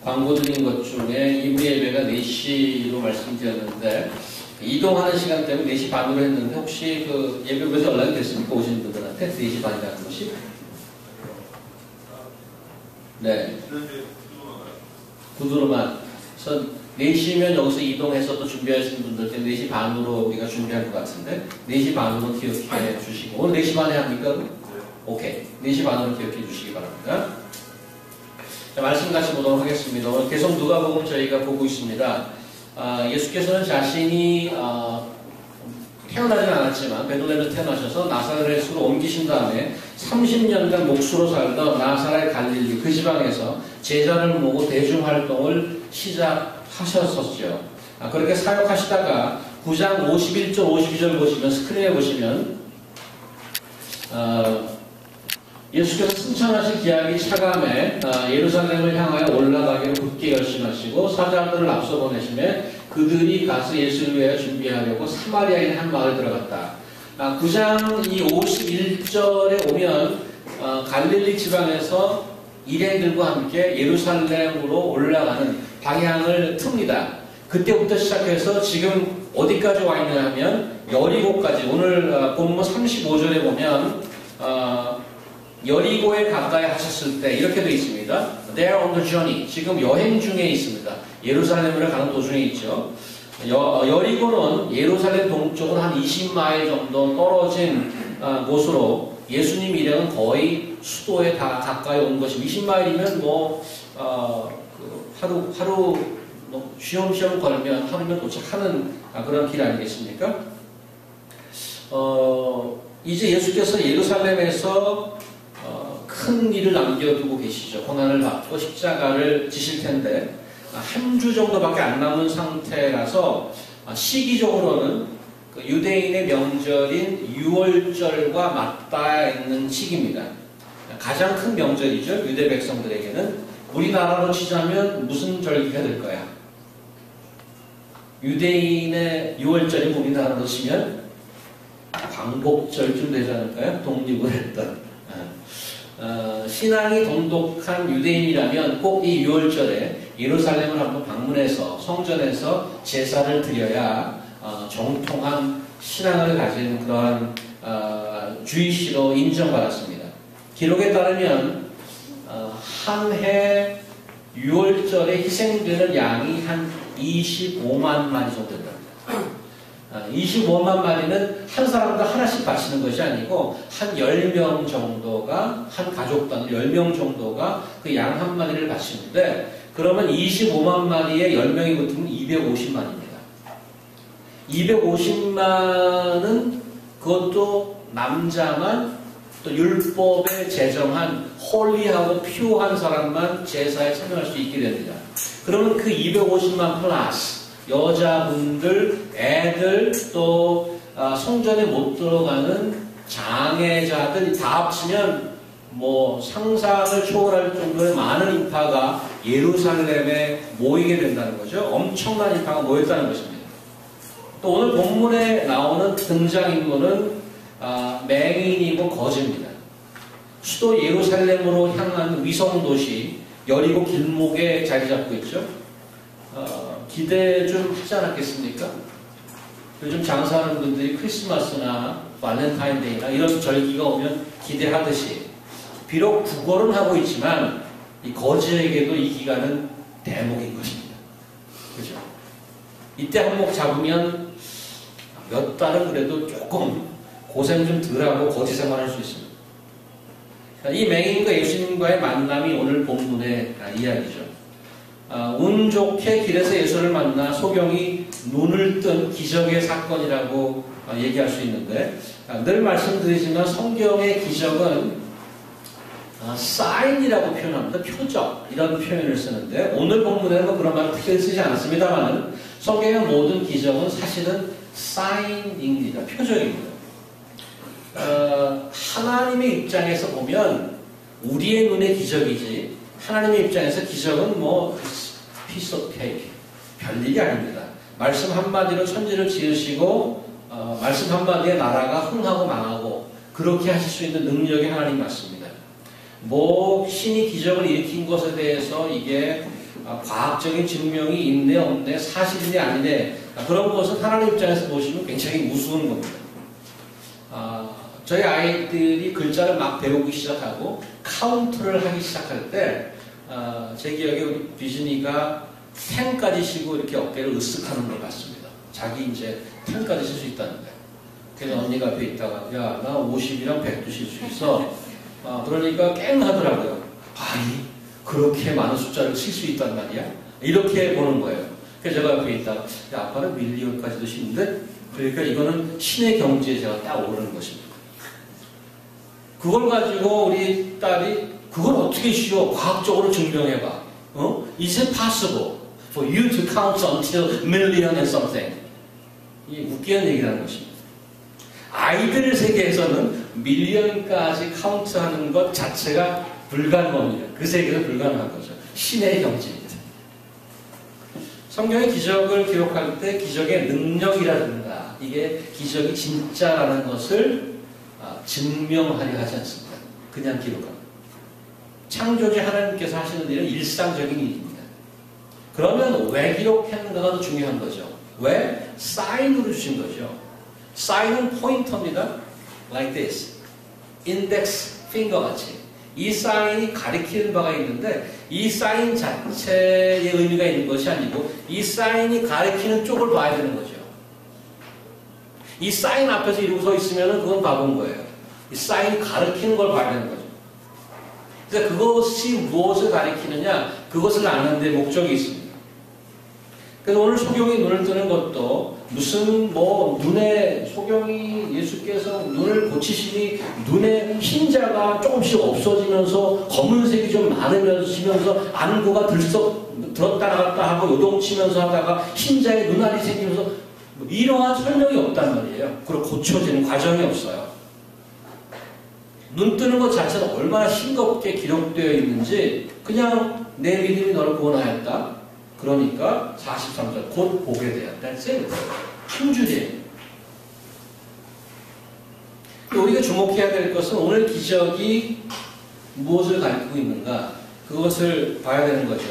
광고 드린 것 중에 이부 예배가 4시로 말씀드렸는데 이동하는 시간 때문에 4시 반으로 했는데 혹시 그 예배부에서 연락이 됐습니까? 오신 분들한테 4시 반이라는 것이? 네. 구두로만. 그래서 4시면 여기서 이동해서 또 준비하시는 분들 때 4시 반으로 우리가 준비할 것 같은데 4시 반으로 기억해 주시고 오늘 4시 반에 합니까? 오케이. 4시 반으로 기억해 주시기 바랍니다. 자, 말씀 같이 보도록 하겠습니다. 오늘 계속 누가복음 저희가 보고 있습니다. 예수께서는 자신이 태어나진 않았지만 베들레헴에서 태어나셔서 나사렛으로 옮기신 다음에 30년간 목수로 살던 나사렛 갈릴리 그 지방에서 제자를 모으고 대중활동을 시작하셨었죠. 그렇게 사역하시다가 9장 51절 52절 보시면 스크린에 보시면 예수께서 승천하신 기약이 차감해 예루살렘을 향하여 올라가기를 굳게 결심하시고 사람들을 앞서 보내심에 그들이 가서 예수를 위하여 준비하려고 사마리아인 한 마을에 들어갔다. 9장 이 51절에 오면 갈릴리 지방에서 일행들과 함께 예루살렘으로 올라가는 방향을 틉니다. 그때부터 시작해서 지금 어디까지 와 있냐 하면 여리고까지 오늘 본문 35절에 보면 여리고에 가까이 하셨을 때 이렇게 되어 있습니다. They are on the journey. 지금 여행 중에 있습니다. 예루살렘으로 가는 도중에 있죠. 여리고는 예루살렘 동쪽으로 한 20마일 정도 떨어진 곳으로 예수님 일행은 거의 수도에 다 가까이 온 것이 20마일이면 뭐 하루 쉬엄쉬엄 걸으면 하루면 도착하는 그런 길 아니겠습니까? 이제 예수께서 예루살렘에서 큰 일을 남겨두고 계시죠. 고난을 받고 십자가를 지실 텐데 한 주 정도밖에 안 남은 상태라서 시기적으로는 그 유대인의 명절인 유월절과 맞닿아 있는 시기입니다. 가장 큰 명절이죠. 유대 백성들에게는. 우리나라로 치자면 무슨 절기가 될 거야? 유대인의 유월절이 우리나라로 치면 광복절쯤 되지 않을까요? 독립을 했던. 신앙이 돈독한 유대인이라면 꼭 이 유월절에 예루살렘을 한번 방문해서 성전에서 제사를 드려야 정통한 신앙을 가진 그러한 주의시로 인정받았습니다. 기록에 따르면 한 해 유월절에 희생되는 양이 한 25만 마리 정도 된답니다. 25만 마리는 한 사람당 하나씩 바치는 것이 아니고 한 10명 정도가 한 가족당 10명 정도가 그 양 한 마리를 바치는데 그러면 25만 마리에 10명이 붙으면 250만입니다. 250만은 그것도 남자만 또 율법에 제정한 홀리하고 퓨어한 사람만 제사에 참여할 수 있게 됩니다. 그러면 그 250만 플러스 여자분들, 애들, 또 성전에 못 들어가는 장애자들 다 합치면 뭐 상상을 초월할 정도의 많은 인파가 예루살렘에 모이게 된다는 거죠. 엄청난 인파가 모였다는 것입니다. 또 오늘 본문에 나오는 등장인물은 맹인이고 거지입니다. 수도 예루살렘으로 향한 위성도시 여리고 길목에 자리 잡고 있죠. 기대 좀 하지 않았겠습니까? 요즘 장사하는 분들이 크리스마스나 발렌타인데이나 이런 절기가 오면 기대하듯이 비록 구걸은 하고 있지만 이 거지에게도 이 기간은 대목인 것입니다. 그죠? 이때 한몫 잡으면 몇 달은 그래도 조금 고생 좀 덜하고 거지 생활할 수 있습니다. 이 맹인과 예수님과의 만남이 오늘 본문의 이야기죠. 운 좋게 길에서 예수를 만나 소경이 눈을 뜬 기적의 사건이라고 얘기할 수 있는데 늘 말씀드리지만 성경의 기적은 사인이라고 표현합니다. 표적 이런 표현을 쓰는데 오늘 본문에는 그런 말을 크게 쓰지 않았습니다만 성경의 모든 기적은 사실은 사인입니다. 표적입니다. 하나님의 입장에서 보면 우리의 눈의 기적이지 하나님의 입장에서 기적은 뭐 piece of cake 별일이 아닙니다. 말씀 한마디로 천지를 지으시고 말씀 한마디에 나라가 흥하고 망하고 그렇게 하실 수 있는 능력이 하나님 맞습니다. 뭐 신이 기적을 일으킨 것에 대해서 이게 과학적인 증명이 있네 없네 사실이네 아니네 그런 것은 하나님 입장에서 보시면 굉장히 우스운 겁니다. 저희 아이들이 글자를 막 배우기 시작하고 카운트를 하기 시작할 때 제 기억에 우리 비준이가 10까지 쉬고 이렇게 어깨를 으쓱하는 걸 봤습니다. 자기 이제 10까지 쉴 수 있다는데. 그래서 언니가 앞에 있다가 야 나 50이랑 100도 쉴 수 있어. 그러니까 깽 하더라고요. 아니 그렇게 많은 숫자를 칠 수 있단 말이야? 이렇게 보는 거예요. 그래서 제가 앞에 있다가 야 아빠는 밀리언까지도 쉬는데 그러니까 이거는 신의 경지에 제가 딱 오르는 것입니다. 그걸 가지고 우리 딸이 그걸 어떻게 쉬워? 과학적으로 증명해봐. Is it possible for you to count until million and something? 이 웃기는 얘기라는 것입니다. 아이들 세계에서는 밀리언까지 카운트하는 것 자체가 불가능합니다. 그 세계는 불가능한 거죠. 신의 경지입니다. 성경의 기적을 기록할 때 기적의 능력이라든가 이게 기적이 진짜라는 것을 증명하려 하지 않습니다. 그냥 기록합니다. 창조주 하나님께서 하시는 일은 일상적인 일입니다. 그러면 왜 기록했는가가 더 중요한 거죠. 왜? 사인으로 주신 거죠. 사인은 포인터입니다. Like this. 인덱스 핑거 같이. 이 사인이 가리키는 바가 있는데 이 사인 자체의 의미가 있는 것이 아니고 이 사인이 가리키는 쪽을 봐야 되는 거죠. 이 사인 앞에서 이러고 서 있으면 그건 바본 거예요. 이 사인이 가리키는 걸 봐야 되는 거죠. 그래서 그것이 무엇을 가리키느냐 그것을 아는 데 목적이 있습니다. 그래서 오늘 소경이 눈을 뜨는 것도 무슨 눈에 소경이 예수께서 눈을 고치시니 눈에 흰자가 조금씩 없어지면서 검은색이 좀 많으면서 안구가 들었다 나갔다 하고 요동치면서 하다가 흰자에 눈알이 생기면서 이러한 설명이 없단 말이에요. 그리고 고쳐지는 과정이 없어요. 눈 뜨는 것 자체는 얼마나 싱겁게 기록되어 있는지 그냥 내 믿음이 너를 구원하였다. 그러니까 43절 곧 보게 되었다. 한 줄이에요. 우리가 주목해야 될 것은 오늘 기적이 무엇을 가리키고 있는가 그것을 봐야 되는 거죠.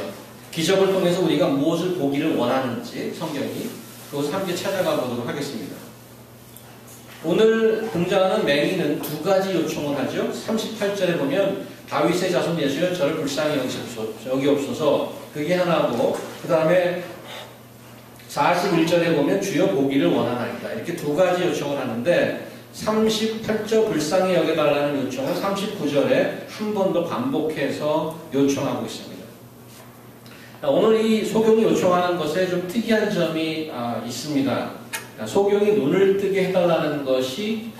기적을 통해서 우리가 무엇을 보기를 원하는지 성경이 그것을 함께 찾아가 보도록 하겠습니다. 오늘 등장하는 맹인은 두 가지 요청을 하죠. 38절에 보면 다윗의 자손 예수여 저를 불쌍히 여기옵소서 그게 하나고 그 다음에 41절에 보면 주여 보기를 원하나이다. 이렇게 두 가지 요청을 하는데 38절 불쌍히 여겨달라는 요청을 39절에 한 번 더 반복해서 요청하고 있습니다. 오늘 이 소경이 요청하는 것에 좀 특이한 점이 있습니다. 소경이 눈을 뜨게 해달라는 것이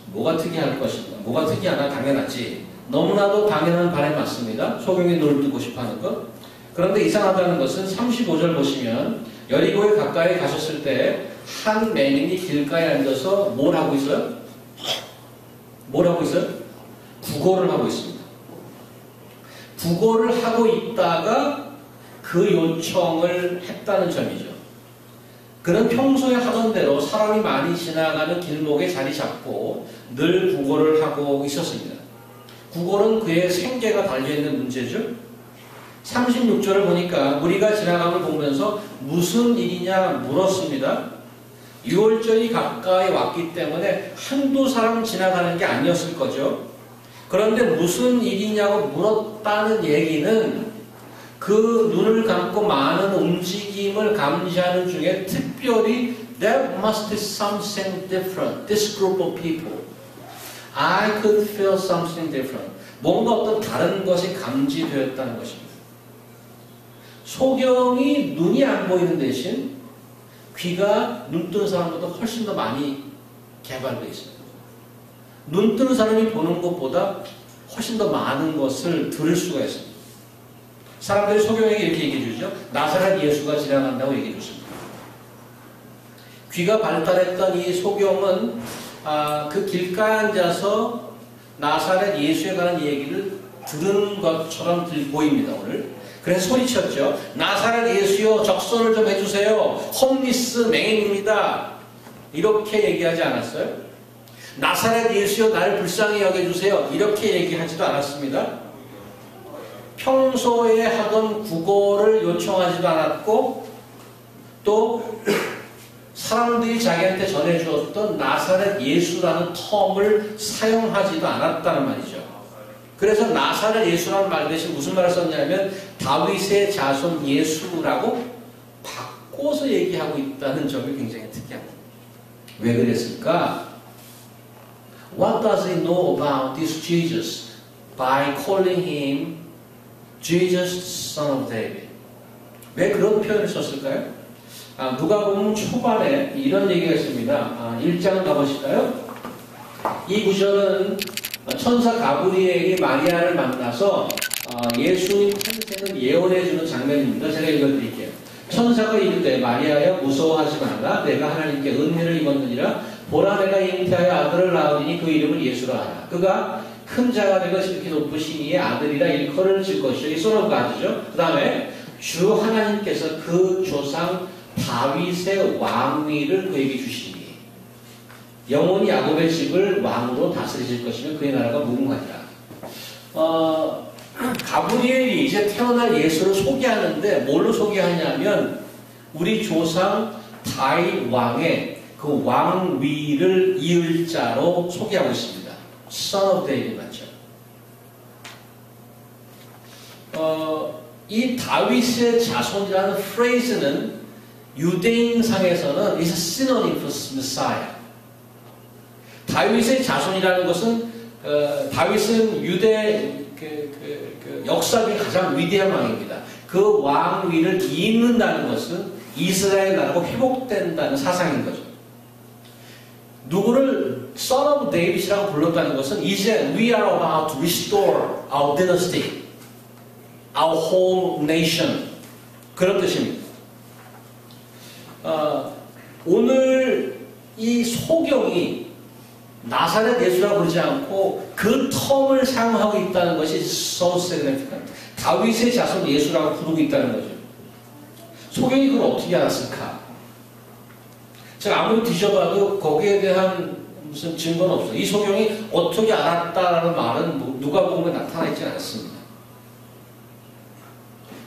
뭐가 특이할 것인가? 뭐가 특이하나? 당연하지. 너무나도 당연한 바람이 맞습니다. 소경이 눈을 뜨고 싶어하는 것. 그런데 이상하다는 것은 35절 보시면 여리고에 가까이 가셨을 때 한 맹인이 길가에 앉아서 뭘 하고 있어요? 뭘 하고 있어요? 구걸을 하고 있습니다. 구걸을 하고 있다가 그 요청을 했다는 점이죠. 그는 평소에 하던 대로 사람이 많이 지나가는 길목에 자리 잡고 늘 구걸을 하고 있었습니다. 구걸은 그의 생계가 달려있는 문제죠. 36절을 보니까 무리가 지나감을 보면서 무슨 일이냐 물었습니다. 6월절이 가까이 왔기 때문에 한두 사람 지나가는 게 아니었을 거죠. 그런데 무슨 일이냐고 물었다는 얘기는 그 눈을 감고 많은 움직임을 감지하는 중에 특별히 There must be something different. This group of people. I could feel something different. 뭔가 어떤 다른 것이 감지되었다는 것입니다. 소경이 눈이 안 보이는 대신 귀가 눈 뜨는 사람보다 훨씬 더 많이 개발되어 있습니다. 눈 뜨는 사람이 보는 것보다 훨씬 더 많은 것을 들을 수가 있습니다. 사람들이 소경에게 이렇게 얘기해 주죠. 나사렛 예수가 지나간다고 얘기해 줬습니다. 귀가 발달했던 이 소경은 그 길가에 앉아서 나사렛 예수에 관한 얘기를 들은 것처럼 보입니다. 오늘. 그래서 소리쳤죠. 나사렛 예수여 적선을 좀 해주세요. 홈리스 맹인입니다. 이렇게 얘기하지 않았어요? 나사렛 예수여 나를 불쌍히 여겨주세요. 이렇게 얘기하지도 않았습니다. 평소에 하던 국어를 요청하지도 않았고 또 사람들이 자기한테 전해주었던 나사렛 예수라는 텀을 사용하지도 않았다는 말이죠. 그래서 나사렛 예수라는 말 대신 무슨 말을 썼냐면 다윗의 자손 예수라고 바꿔서 얘기하고 있다는 점이 굉장히 특이합니다. 왜 그랬을까? What does he know about this Jesus by calling him Jesus, son of David? 왜 그런 표현을 썼을까요? 누가복음 초반에 이런 얘기가 있습니다. 1장 가보실까요? 이 구절은 천사 가브리엘이 마리아를 만나서 예수님 탄생을 예언해주는 장면입니다. 제가 읽어드릴게요. 천사가 이르되 마리아여 무서워하지 말라. 내가 하나님께 은혜를 입었느니라. 보라 내가 잉태하여 아들을 낳으리니 그 이름을 예수라 하라. 그가 큰 자가 되고 지극히 높으신 이의 아들이라 일컬을 질 것이요. 이 손으로 가지죠. 그 다음에 주 하나님께서 그 조상 다윗의 왕위를 그에게 주시니 영원히 야곱의 집을 왕으로 다스리실 것이며 그의 나라가 무궁하리라. 가브리엘이 이제 태어날 예수를 소개하는데 뭘로 소개하냐면 우리 조상 다윗 왕의 그 왕위를 이을 자로 소개하고 있습니다. Son of David 맞죠? 이 다윗의 자손이라는 프레이즈는 유대인상에서는 is a synonym for Messiah. 다윗의 자손이라는 것은 다윗은 유대 역사 중에 가장 위대한 왕입니다. 그 왕위를 잇는다는 것은 이스라엘 나라가 회복된다는 사상인 거죠. 누구를 Son of David이라고 불렀다는 것은 이제 we are about to restore our dynasty, our whole nation 그런 뜻입니다. 오늘 이 소경이 나사렛 예수라고 그러지 않고 그 텀을 사용하고 있다는 것이 so significant. 다윗의 자손 예수라고 부르고 있다는 거죠. 소경이 그걸 어떻게 알았을까? 제가 아무리 뒤져봐도 거기에 대한 무슨 증거는 없어요. 이 소경이 어떻게 알았다라는 말은 누가복음에 나타나 있지 않습니다.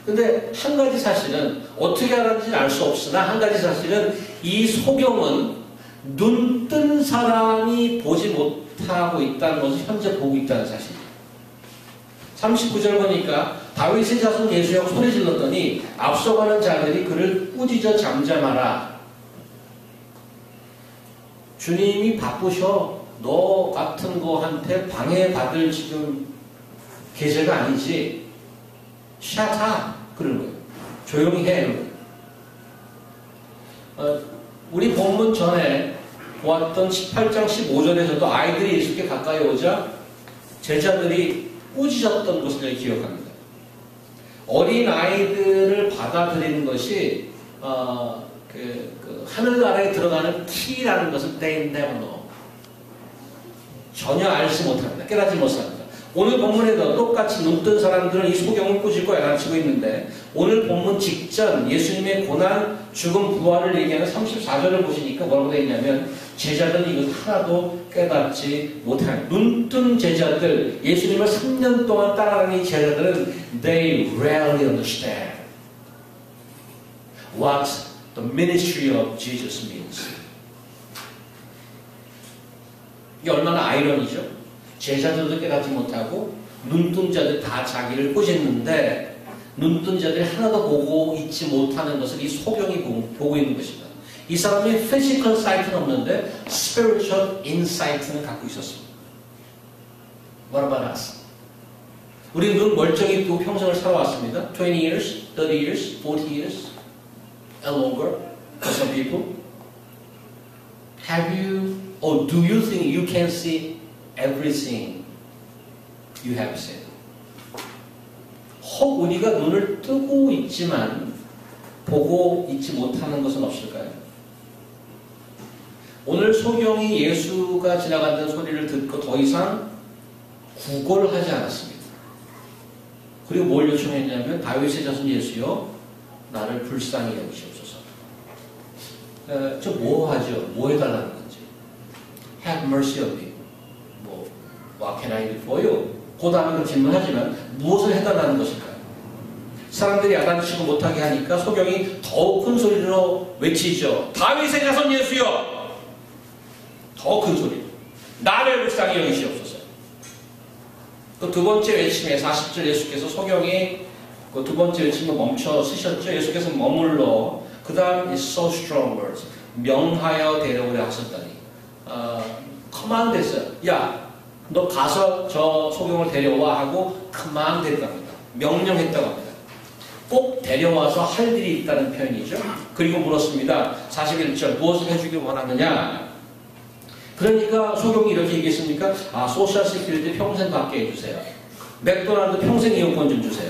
근데 한 가지 사실은 어떻게 알았는지 알 수 없으나 한 가지 사실은 이 소경은 눈 뜬 사람이 보지 못하고 있다는 것을 현재 보고 있다는 사실이에요. 39절 보니까 다윗의 자손 예수여 소리 질렀더니 앞서가는 자들이 그를 꾸짖어 잠잠하라. 주님이 바쁘셔. 너 같은 거한테 방해받을 지금 계제가 아니지. Shut up. 그런 거예요. 조용히 해. 우리 본문 전에 보았던 18장 15절에서도 아이들이 예수께 가까이 오자 제자들이 꾸짖었던 것을 기억합니다. 어린 아이들을 받아들이는 것이 하늘나라에 들어가는 키라는 것을 they never know. 전혀 알지 못합니다. 깨닫지 못합니다. 오늘 본문에도 똑같이 눈 뜬 사람들은 이 소경을 꾸짖고 야단치고 있는데 오늘 본문 직전 예수님의 고난, 죽음, 부활을 얘기하는 34절을 보시니까 뭐라고 되어 있냐면 제자들은 이것 하나도 깨닫지 못하는 눈 뜬 제자들, 예수님을 3년 동안 따라가는 제자들은 they rarely understand what the ministry of Jesus means. 이게 얼마나 아이러니죠? 제자들도 깨닫지 못하고 눈뜬 자들 다 자기를 꾸짖는데 눈뜬 자들이 하나도 보고 있지 못하는 것을 이 소경이 보고 있는 것입니다. 이 사람이 physical sight는 없는데 spiritual insight는 갖고 있었습니다. What about us? 우리 눈 멀쩡히 뜨고 평생을 살아왔습니다. 20 years, 30 years, 40 years and longer for some people. Have you or do you think you can see everything you have seen? 혹 우리가 눈을 뜨고 있지만 보고 있지 못하는 것은 없을까요? 오늘 소경이 예수가 지나간다는 소리를 듣고 더 이상 구걸을 하지 않았습니다. 그리고 뭘 요청했냐면 다윗의 자손 예수여 나를 불쌍히 여기시옵소서. 저 뭐 하죠? 뭐 해달라는 건지. Have mercy on me. What can I do for you? 그 다음에 질문하지만 무엇을 해달라는 것일까? 사람들이 야단치고 못하게 하니까 소경이 더욱 큰 소리로 외치죠. 다윗의 자손 예수여! 더 큰 소리. 나를 불쌍히 여기시옵소서. 그 두 번째 외침에 40절 예수께서 소경이 그 두 번째 외침을 멈춰 쓰셨죠. 예수께서 머물러 그 다음 is so strong words. 명하여 데려오려 하셨다니. 커맨드 했어요. 야, 너 가서 저 소경을 데려와 하고 커맨드 했다고 합니다. 명령했다고 합니다. 꼭 데려와서 할 일이 있다는 표현이죠. 그리고 물었습니다. 41절 무엇을 해주길 원하느냐. 그러니까 소경이 이렇게 얘기했습니까? 소셜 시큐리티 평생 받게 해주세요. 맥도날드 평생 이용권 좀 주세요.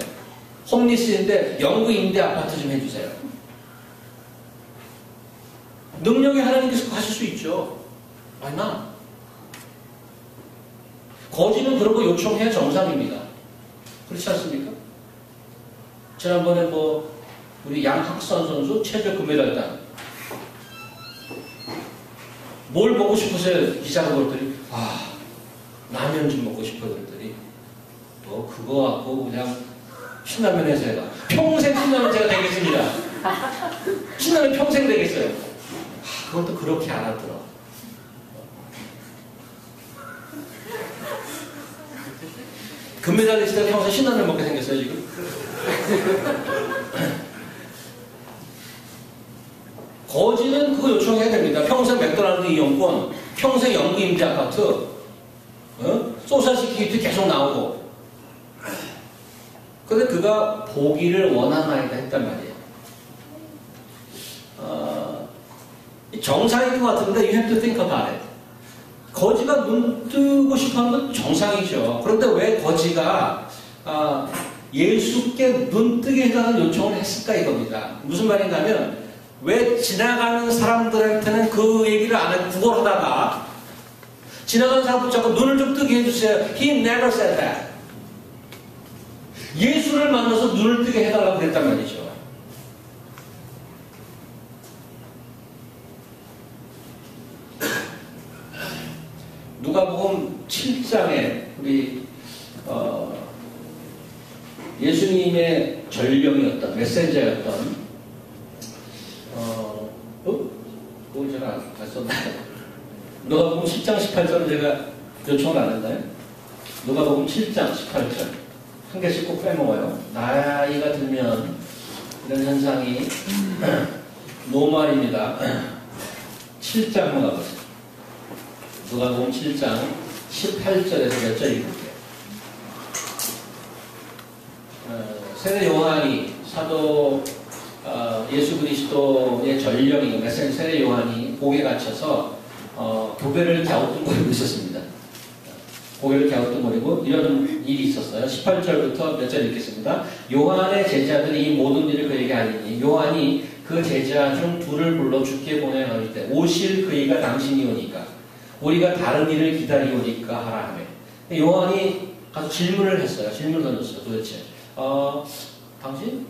홈리스인데 영구 임대 아파트 좀 해주세요. 능력이 하나님께서 하실 수 있죠. Why not? 거지는 그런 거 요청해야 정상입니다. 그렇지 않습니까? 지난번에 우리 양학선 선수 최저 금메달단. 뭘 먹고 싶으세요? 기자가 그랬더니, 라면 좀 먹고 싶어 그랬더니, 그거 갖고 그냥 신라면 해서 해라. 평생 신라면 제가 되겠습니다. 신라면 평생 되겠어요. 그것도 그렇게 알아들어. 금메달리스트가 평생 신라면 먹게 생겼어요, 지금? 거지는 그거 요청해야 됩니다. 평생 맥도날드 이용권, 평생 영구 임대 아파트, 소셜 시큐리티 계속 나오고. 근데 그가 보기를 원하나이다 했단 말이에요. 정상인 것 같은데 you have to think about it. 거지가 눈 뜨고 싶어하는 건 정상이죠. 그런데 왜 거지가 예수께 눈 뜨게 해달라는 요청을 했을까 이겁니다. 무슨 말인가 하면 왜 지나가는 사람들한테는 그 얘기를 안 하고 구걸하다가 지나가는 사람 붙잡고 눈을 좀 뜨게 해주세요. He never said that. 예수를 만나서 눈을 뜨게 해달라고 그랬단 말이죠. 누가복음 7장에 우리 예수님의 전령이었던 메신저였던 그걸 제가 안 썼나요? 누가복음 10장 18절은 제가 요청을 안 했나요? 누가복음 7장 18절 한 개씩 꼭 빼먹어요. 나이가 들면 이런 현상이 노말입니다. 7장 한번 가보세요. 누가복음 7장 18절에서 몇 절 읽을게요. 세례 요한이 사도 예수 그리스도의 전령이 세례 요한이 복에 갇혀서 교배를 갸우뚱거리고 있었습니다. 고개를 갸우뚱거리고 이런 일이 있었어요. 18절부터 몇 절 읽겠습니다. 요한의 제자들이 이 모든 일을 그에게 알리니 요한이 그 제자 중 둘을 불러 주께 보내 너희 때 오실 그이가 당신이 오니까 우리가 다른 일을 기다리오니까 하라 하며 요한이 가서 질문을 했어요. 질문을 던졌어요. 도대체 당신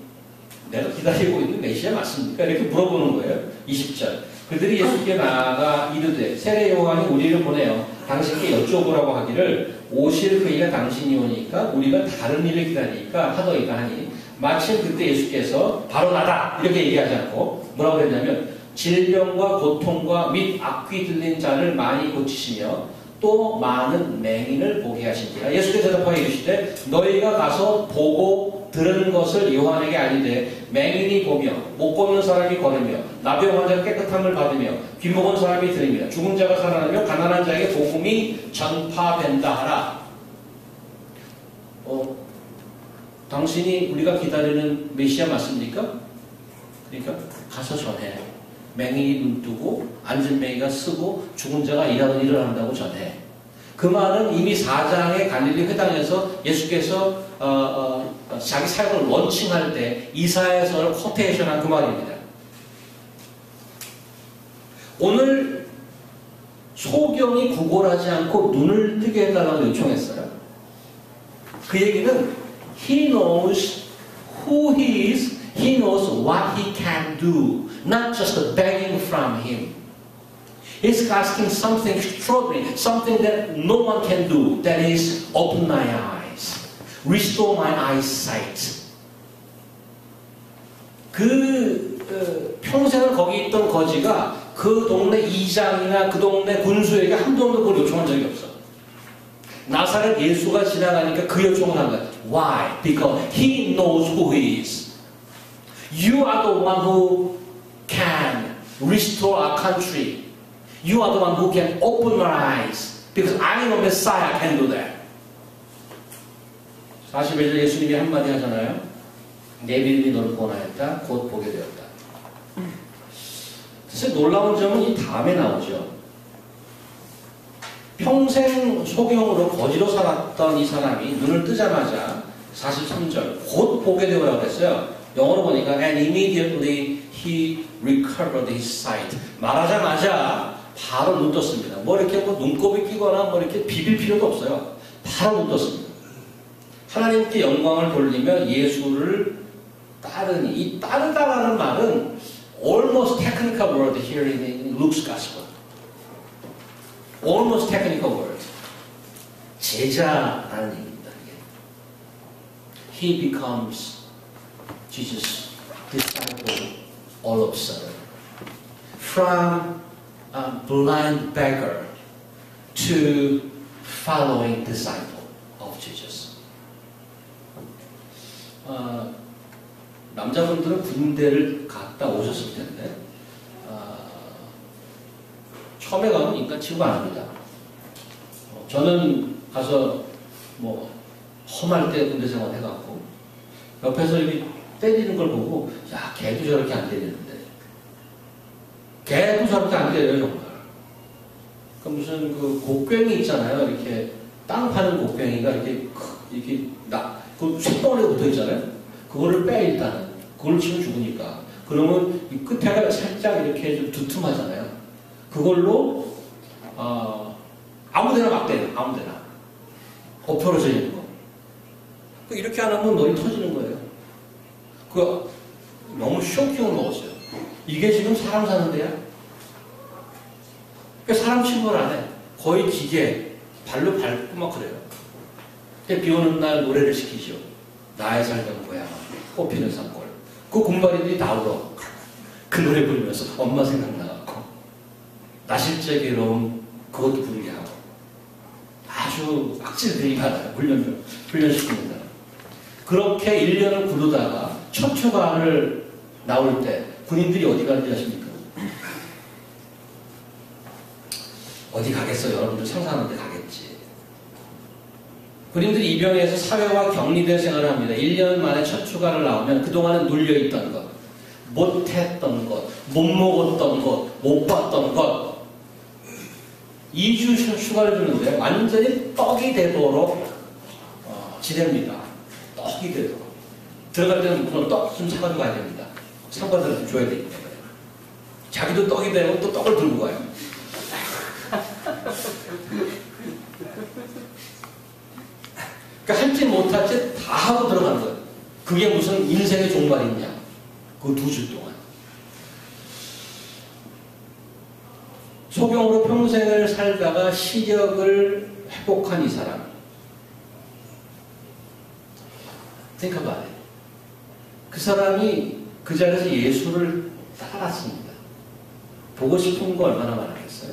내가 기다리고 있는 메시아 맞습니까? 이렇게 물어보는 거예요. 20절 그들이 예수께 나아가 이르되 세례 요한이 우리를 보내어 당신께 여쭤보라고 하기를 오실 그이가 당신이 오니까 우리가 다른 일을 기다리니까 하더이다 하니 마침 그때 예수께서 바로 나다 이렇게 얘기하지 않고 뭐라고 그랬냐면 질병과 고통과 및 악귀 들린 자를 많이 고치시며 또 많은 맹인을 보게 하신지라. 예수께서 대답하여 이르시되 너희가 가서 보고 들은 것을 요한에게 알리되 맹인이 보며 못 보는 사람이 걸으며 나병 환자가 깨끗함을 받으며 귀 먹은 사람이 들으며 죽은 자가 살아나며 가난한 자에게 복음이 전파된다 하라. 당신이 우리가 기다리는 메시아 맞습니까? 그러니까 가서 전해. 맹인이 눈 뜨고 앉은 맹이가 쓰고 죽은 자가 일어난다고 전해. 그 말은 이미 4장의 갈릴리 회당에서 예수께서 자기 사역을 런칭할 때 이사야서를 코테이션한 그 말입니다. 오늘 소경이 구걸하지 않고 눈을 뜨게 해달라고 요청했어요. 그 얘기는 He knows who he is, He knows what he can do, not just begging from him. He's asking something extraordinary, something that no one can do. That is, open my eyes, restore my eyesight. 평생을 거기 있던 거지가 그 동네 이장이나 그 동네 군수에게 한 번도 그걸 요청한 적이 없어. 나사렛 예수가 지나가니까 그 요청을 한 거야. Why? Because he knows who he is. You are the one who can restore our country. You are the one who can open our eyes. Because I am a Messiah, can do that. 41절 예수님이 한마디 하잖아요. 내 믿음이 너를 구원하였다. 곧 보게 되었다. 사실 놀라운 점은 이 다음에 나오죠. 평생 소경으로 거지로 살았던 이 사람이 눈을 뜨자마자 43절 곧 보게 되어라고 했어요. 영어로 보니까 and immediately he recovered his sight. 말하자마자 바로 눈 떴습니다. 뭐 이렇게 뭐 눈곱이 끼거나 뭐 이렇게 비빌 필요도 없어요. 바로 눈 떴습니다. 하나님께 영광을 돌리며 예수를 따르니, 이 따르다라는 말은 almost technical word here in Luke's Gospel. Almost technical word. 제자라는 얘기입니다. He becomes Jesus' disciple all of a sudden. From a blind beggar to following disciple of Jesus. 남자분들은 군대를 갔다 오셨을 텐데 처음에 가면 인간 취급 안 합니다. 저는 가서 뭐 험할 때 군대 생활 해갖고 옆에서 이렇게 때리는 걸 보고 야 걔도 저렇게 안 때리는데 걔도 저렇게 안 때려요 정말. 그 무슨 그 곡괭이 있잖아요. 이렇게 땅 파는 곡괭이가 이렇게 그 쇳덩어리가 붙어 있잖아요. 그거를 빼 일단은. 그걸 치면 죽으니까. 그러면 이 끝에가 살짝 이렇게 좀 두툼하잖아요. 그걸로 아무데나 막 때려. 아무데나. 엎혀져 있는 거. 이렇게 안 하면 머리 터지는 거예요. 그거 너무 쇼킹을 먹었어요. 이게 지금 사람 사는 데야? 그러니까 사람 취급을 안 해. 거의 기계 발로 밟고 막 그래요. 비 오는 날 노래를 시키죠. 나의 살던 고향 꽃피는 산골. 그 군바리들이 다 울어. 그 노래 부르면서 엄마 생각나갖고 나 실제 괴로움 그것도 부르게 하고 아주 악질들이 많아요. 훈련시킵니다. 그렇게 1년을 구르다가 첫 휴가를 나올 때 군인들이 어디 가는지 아십니까? 어디 가겠어요? 여러분들 상상하는데 가겠지. 군인들이 입영해서 사회와 격리된 생활을 합니다. 1년 만에 첫 휴가를 나오면 그동안은 눌려있던 것, 못했던 것, 못 먹었던 것, 못 봤던 것 2주 휴가를 주는데 완전히 떡이 되도록 지냅니다. 떡이 되도록. 들어갈 때는 그런 떡 좀 사가지고 가야 됩니다. 상관들한테 줘야 되기 때문에. 자기도 떡이 되면 또 떡을 들고 가요. 그러니까 할지 못할지 다 하고 들어가는 거예요. 그게 무슨 인생의 종말이냐. 그 2주 동안. 소경으로 평생을 살다가 시력을 회복한 이 사람. 생각해봐요. 그 사람이 그 자리에서 예수를 따라갔습니다. 보고 싶은 거 얼마나 많았겠어요?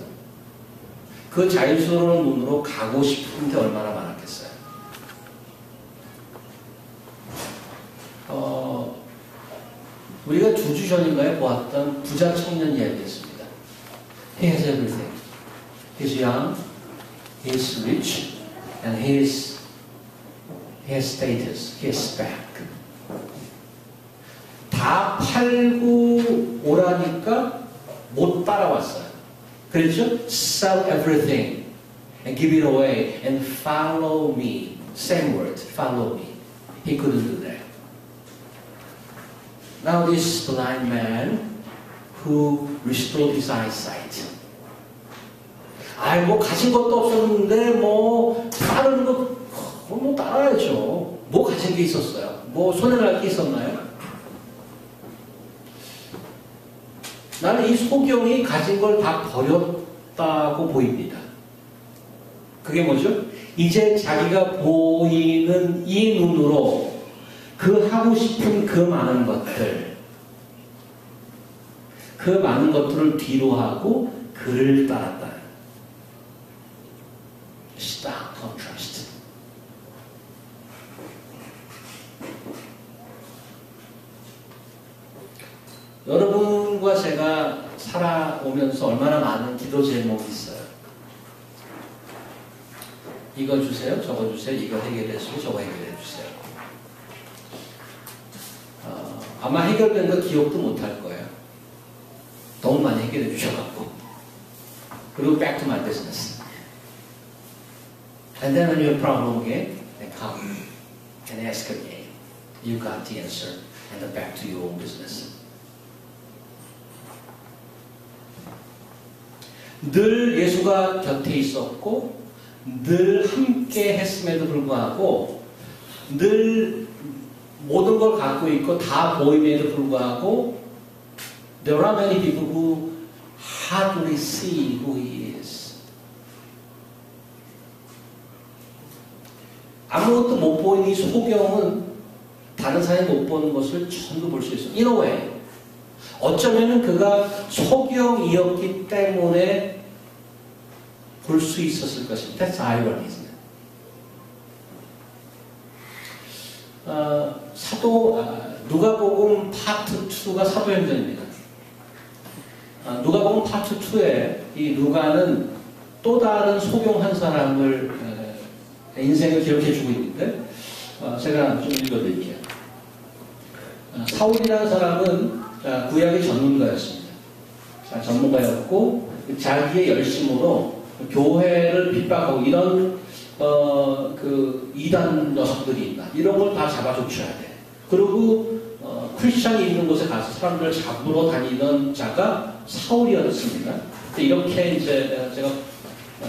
그 자유스러운 눈으로 가고 싶은데 얼마나 많았겠어요? 우리가 2주 전인가에 보았던 부자 청년 이야기였습니다. He has everything. He's young, he's rich, and he has status, he has spec. 다 팔고 오라니까 못 따라왔어요. 그랬죠? Sell everything and give it away and follow me. Same word, follow me. He couldn't do that. Now this blind man who restored his eyesight. 뭐 가진 것도 없었는데 뭐 따르는 거 뭐 따라야죠. 뭐 가진 게 있었어요? 뭐 손해날 게 있었나요? 나는 이 소경이 가진 걸 다 버렸다고 보입니다. 그게 뭐죠? 이제 자기가 보이는 이 눈으로 그 하고 싶은 그 많은 것들 그 많은 것들을 뒤로 하고 그를 따랐다. stark contrast. 여러분과 제가 살아오면서 얼마나 많은 기도 제목이 있어요. 이거 주세요, 저거 주세요, 이거 해결해 주세요, 저거 해결해 주세요. 아마 해결된 거 기억도 못할 거예요. 너무 많이 해결해 주셔갖고. 그리고 back to my business. And then when you have a problem again, then come and ask again. You got the answer. And then back to your own business. 늘 예수가 곁에 있었고 늘 함께 했음에도 불구하고 늘 모든 걸 갖고 있고 다 보임에도 불구하고 there are many people who hardly see who he is. 아무것도 못 보이는 이 소경은 다른 사람이 못 보는 것을 전부 볼 수 있어요. In a way. 어쩌면 그가 소경이었기 때문에 볼 수 있었을 것입니다. That's irony, isn't it? 누가복음 파트 2가 사도행전입니다. 누가복음 파트 2에 이 누가는 또 다른 소경 한 사람을 인생을 기록해주고 있는데 제가 좀 읽어드릴게요. 사울이라는 사람은 구약의 전문가였습니다. 전문가였고 자기의 열심으로 교회를 핍박하고 이런 그 이단 녀석들이 있다. 이런 걸 다 잡아 쫓아야 돼. 그리고 크리스찬이 있는 곳에 가서 사람들을 잡으러 다니던 자가 사울이었습니다. 이렇게 이제 제가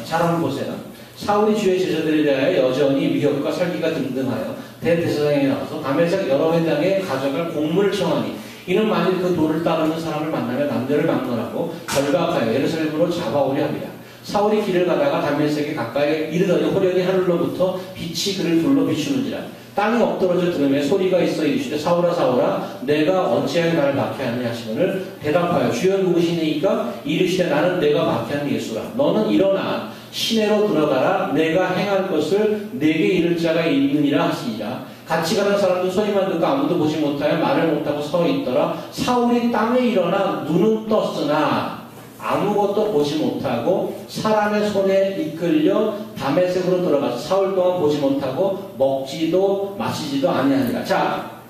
잘 한번 보세요. 사울이 주의 제자들에 대하여 여전히 미혹과 살기가 등등하여 대제사장에 나와서 다메섹 여러 회당에 가져갈 공물을 청하니 이는 만일 그 도를 따르는 사람을 만나면 남녀를 막론하고 결박하여 예루살렘으로 잡아오려 합니다. 사울이 길을 가다가 다메섹에 가까이 이르더니 호련히 하늘로부터 빛이 그를 둘러 비추는지라 땅이 엎드러져 들음에 소리가 있어 이르시되 사울아 사울아 내가 어찌하여 나를 박해하느냐 하시거늘 대답하여 주여 누구시니까 이르시되 나는 내가 박해한 예수라 너는 일어나 시내로 들어가라 내가 행할 것을 내게 이를 자가 있느니라 하시니라 같이 가는 사람도 소리만 듣고 아무도 보지 못하여 말을 못하고 서 있더라 사울이 땅에 일어나 눈은 떴으나 아무것도 보지 못하고 사람의 손에 이끌려 다메섹으로 들어가서 사흘 동안 보지 못하고 먹지도 마시지도 아니하니라. 자,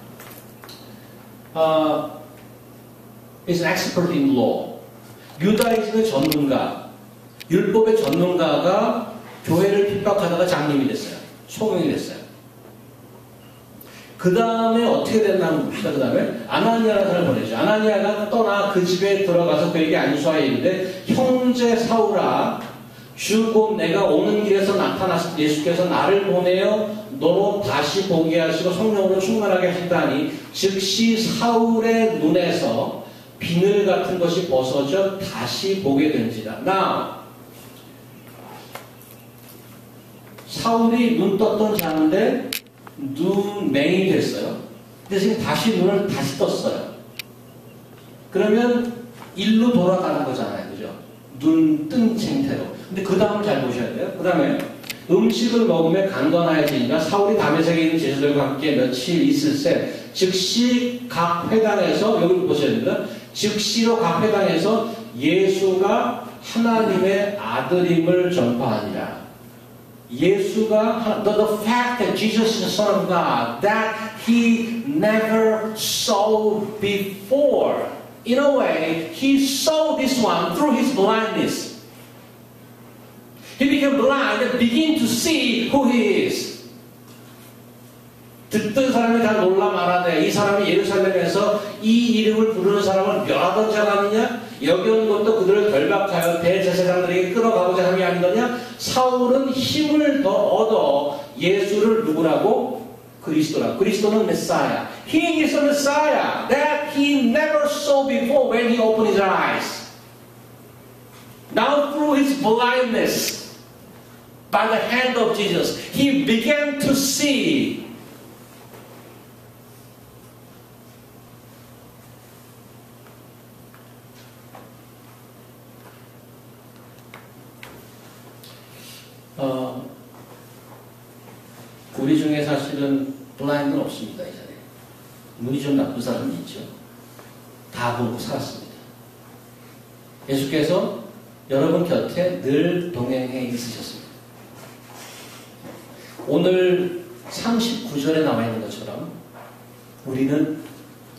is an expert in law. 유다이즘의 전문가, 율법의 전문가가 교회를 핍박하다가 장님이 됐어요. 소경이 됐어요. 그 다음에 어떻게 됐나 봅시다. 그 다음에 아나니아라는 사람을 보내죠. 아나니아가 떠나 그 집에 들어가서 그에게 안수하여 이르되 형제 사울아 주 곧 내가 오는 길에서 나타나신 예수께서 나를 보내어 너로 다시 보게 하시고 성령으로 충만하게 하시다니 즉시 사울의 눈에서 비늘 같은 것이 벗어져 다시 보게 된지라. Now 사울이 눈 떴던 자인데 눈맹이 됐어요. 근데 지금 다시 눈을 다시 떴어요. 그러면 일로 돌아가는 거잖아요. 그죠? 눈 뜬 상태로. 근데 그 다음을 잘 보셔야 돼요. 그 다음에 음식을 먹으며 강건하여지니까 사울이 다메섹에 있는 제자들과 함께 며칠 있을새 즉시 각 회당에서 여기 보셔야 됩니다. 즉시로 각 회당에서 예수가 하나님의 아들임을 전파하니라. 예수가 the fact that Jesus is the Son of God that he never saw before. In a way, he saw this one through his blindness. He became blind and began to see who he is. 듣던 사람이 다 놀라 말하되 이 사람이 예루살렘에서 이 이름을 부르는 사람을 멸하던 자가 아니냐? 여기 온 것도 그들을 결박하여 대제사장들에게 끌어가고자 함이 아니더냐? 사울은 힘을 더 얻어 예수를 누구라고? 그리스도라. 그리스도는 메사야. He is the Messiah that he never saw before when he opened his eyes. Now through his blindness, by the hand of Jesus, he began to see. 사실은 블라인드는 없습니다. 이 자리에. 눈이 좀 나쁜 사람이 있죠. 다 보고 살았습니다. 예수께서 여러분 곁에 늘 동행해 있으셨습니다. 오늘 39절에 나와 있는 것처럼 우리는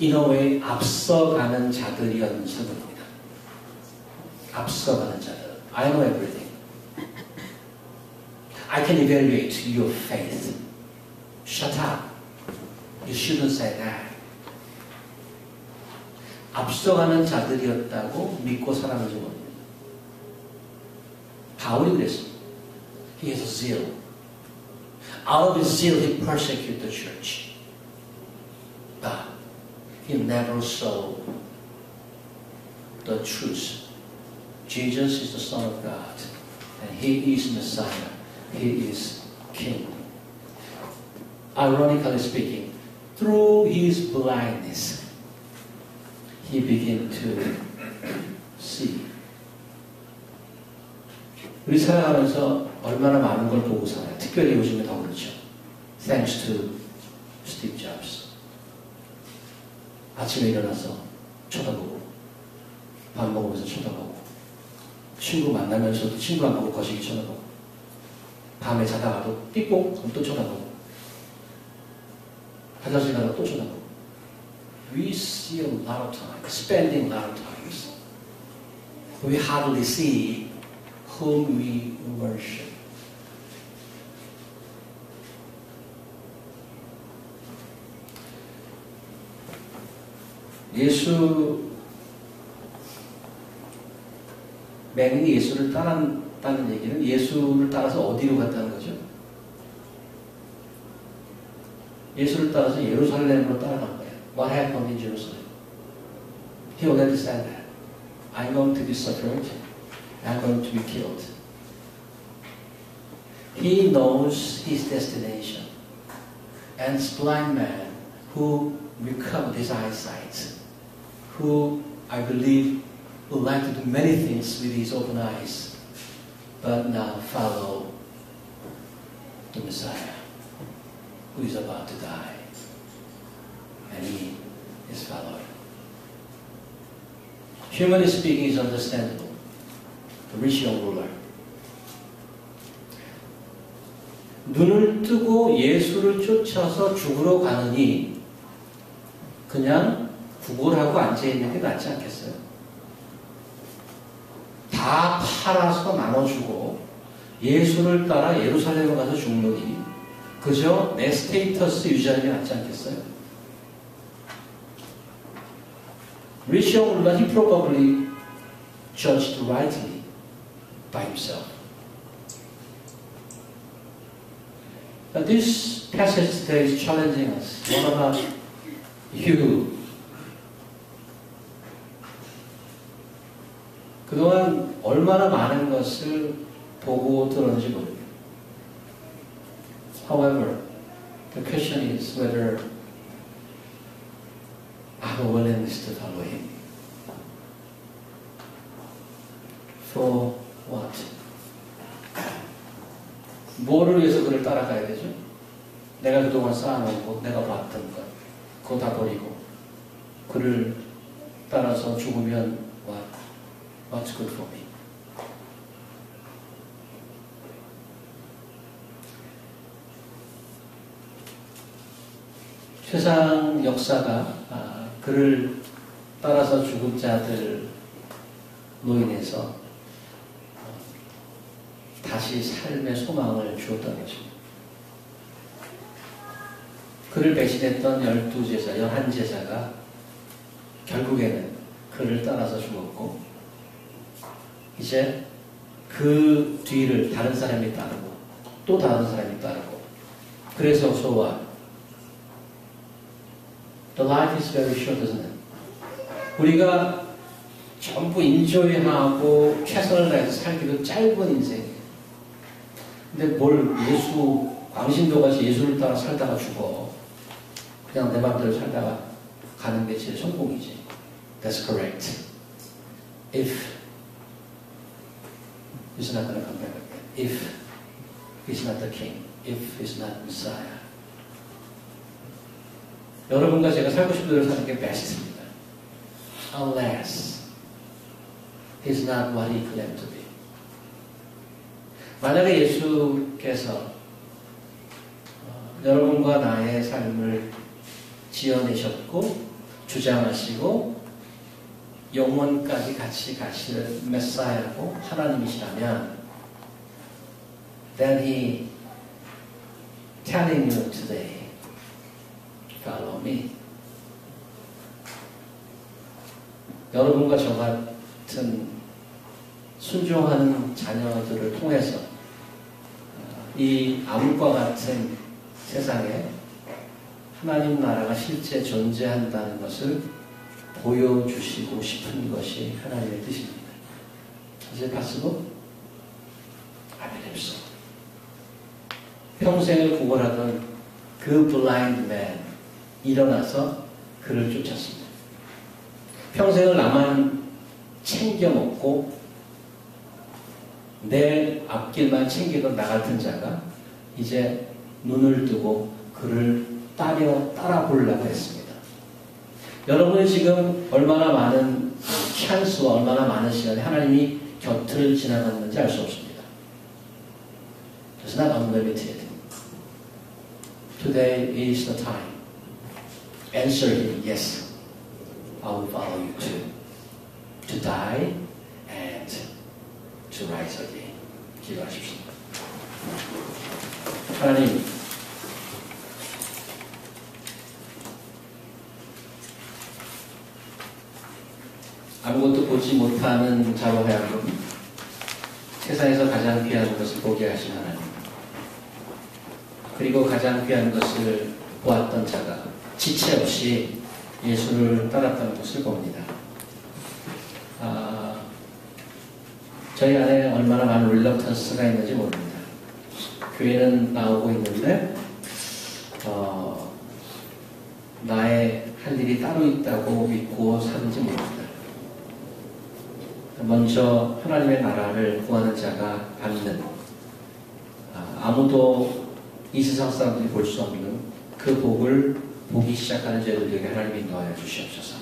in a way 앞서가는 자들이었는지도 모릅니다. 앞서가는 자들. I know everything. I can evaluate your faith. Shut up. You shouldn't say that. 앞서가는 자들이었다고 믿고 살았는지 모릅니다. 바울이 그랬습니다. He has a zeal. Out of his zeal he persecuted the church. But he never saw the truth. Jesus is the Son of God. And he is Messiah. He is King. Ironically speaking, through his blindness, he began to see. 우리 살아가면서 얼마나 많은 걸 보고 살아요. 특별히 요즘에 더 그렇죠. Thanks to Steve Jobs. 아침에 일어나서 쳐다보고, 밥 먹으면서 쳐다보고, 친구 만나면서도 친구 안 보고 거시기 쳐다보고, 밤에 자다가도 삐꼭 그럼 또 쳐다보고, 화장실 가다 또 쳐다보고. We see a lot of time, spending a lot of times. We hardly see whom we worship. 맹인이 예수를 따랐다는 얘기는 예수를 따라서 어디로 갔다는 거죠? 예수를 따라서 예루살렘으로 따라간 거예요. What happened in Jerusalem? He already said that. I'm going to be suffered. I'm going to be killed. He knows his destination. And this blind man who recovered his eyesight, who I believe would like to do many things with his open eyes, but now follow the Messiah, who is about to die. And he is following. Humanly speaking, is understandable. The rich young ruler. 눈을 뜨고 예수를 쫓아서 죽으러 가느니 그냥 구걸하고 앉아있는 게 낫지 않겠어요? 다 팔아서 나눠주고 예수를 따라 예루살렘에 가서 죽느니 그저 내 스테이터스 유지하는 게 낫지 않겠어요? Rich young ruler, he probably judged rightly by himself. But this passage today is challenging us. What about you? 그동안 얼마나 많은 것을 보고 들었는지 모르겠어요. However, the question is whether our willingness to follow him. For what? 뭐를 위해서 그를 따라가야 되죠? 내가 그동안 쌓아놓은 것, 내가 봤던 것, 그거 다 버리고 그를 따라서 죽으면 what's good for me? 세상 역사가 그를 따라서 죽은 자들로 인해서 다시 삶의 소망을 주었던 것입니다. 그를 배신했던 12제자, 11제자가 결국에는 그를 따라서 죽었고 이제 그 뒤를 다른 사람이 따르고 또 다른 사람이 따르고 그래서 so what? The life is very short, isn't it? 우리가 전부 인조해하고 최선을 다해서 살기도 짧은 인생이에요. 근데 뭘 광신도같이 예수를 따라 살다가 죽어. 그냥 내 맘대로 살다가 가는 게 제일 성공이지. That's correct. If he's not going to come back again. If he's not the king. If he's not Messiah. 여러분과 제가 살고 싶은 대로 사는 게 베스트입니다. Unless he's not what he claimed to be. 만약에 예수께서 여러분과 나의 삶을 지어내셨고 주장하시고 영원까지 같이 가실 메사야고 하나님이시라면 then he telling you today follow me. 여러분과 저 같은 순종하는 자녀들을 통해서 이 암과 같은 세상에 하나님 나라가 실제 존재한다는 것을 보여주시고 싶은 것이 하나님의 뜻입니다. Is it possible? I believe so. 평생을 구걸하던 그 blind man 일어나서 그를 쫓았습니다. 평생을 나만 챙겨 먹고 내 앞길만 챙기던 나 같은 자가 이제 눈을 뜨고 그를 따라 보려고 했습니다. 여러분은 지금 얼마나 많은 찬스와 얼마나 많은 시간이 하나님이 곁을 지나갔는지 알 수 없습니다. It's not unlimited. Today is the time. Answer him, yes. I will follow you too. To die and to rise again. 기도하십시오. 하나님, 아무것도 보지 못하는 자로 하여금 세상에서 가장 귀한 것을 보게 하신 하나님, 그리고 가장 귀한 것을 보았던 자가 지체 없이 예수를 따랐다는 것을 봅니다. 저희 안에 얼마나 많은 릴럭턴스가 있는지 모릅니다. 교회는 나오고 있는데 나의 할 일이 따로 있다고 믿고 사는지 모릅니다. 먼저 하나님의 나라를 구하는 자가 받는 아무도 이 세상 사람들이 볼 수 없는 그 복을 보기 시작하는 저희들에게 하나님 인도하여 주시옵소서.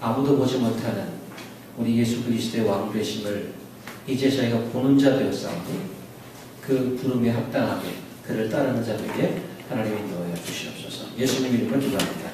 아무도 보지 못하는 우리 예수 그리스도의 왕 되심을 이제 저희가 보는 자 되었사오니 그 부름에 합당하게 그를 따르는 자들에게 하나님 인도하여 주시옵소서. 예수님 이름으로 기도합니다.